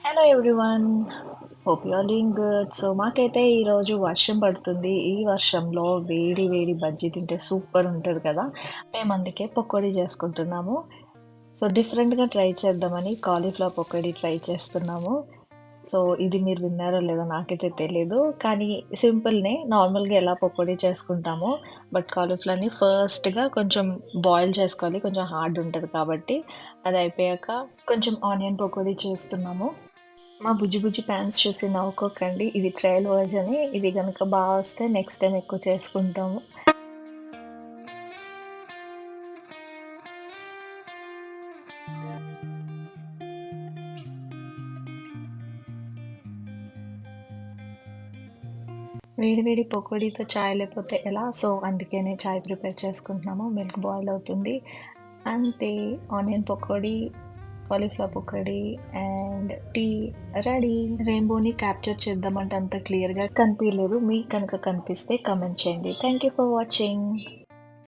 Hello everyone. Hope you are doing good. So, మాకైతే ఈరోజు వర్షం పడుతుంది. ఈ వర్షంలో వేడి వేడి బజ్జీ తింటే సూపర్ ఉంటది కదా! మేము అందుకే పకోడీ చేసుకుంటున్నాము. సో, డిఫరెంట్‌గా ట్రై చేద్దామని కాలీఫ్లవర్ పకోడీ ట్రై చేస్తున్నాము. సో, ఇది మీరు విన్నారో లేదో నాకైతే తెలీదు. కానీ సింపుల్‌నే నార్మల్‌గా ఎలా పకోడీ చేసుకుంటామో, బట్ కాలీఫ్లవర్‌ని ఫస్ట్‌గా కొంచెం బాయిల్ చేసుకోవాలి. కొంచెం హార్డ్ ఉంటది కాబట్టి. అది అయిపోయాక కొంచెం ఆనియన్ పకోడీ చేస్తున్నాము. మా బుజ్జి బుజ్జి ప్యాన్స్ చూసి నవ్వుకోకండి. ఇది ట్రయల్ వర్జనే. ఇది గనుక బా వస్తే నెక్స్ట్ టైమ్ ఎక్కువ చేసుకుంటాము. వేడి వేడి పకోడీతో చాయ్ లేకపోతే ఎలా? సో, అందుకనే చాయ్ ప్రిపేర్ చేసుకుంటున్నాము. మిల్క్ బాయిల్ అవుతుంది. అంతే onion pakodi, cauliflower pakodi and tea ready. రెయిన్‌బోని క్యాప్చర్ చేద్దామంటే అంత క్లియర్‌గా కనిపియలేదు. మీకు కనుక కనిపిస్తే కామెంట్ చేయండి. Thank you for watching.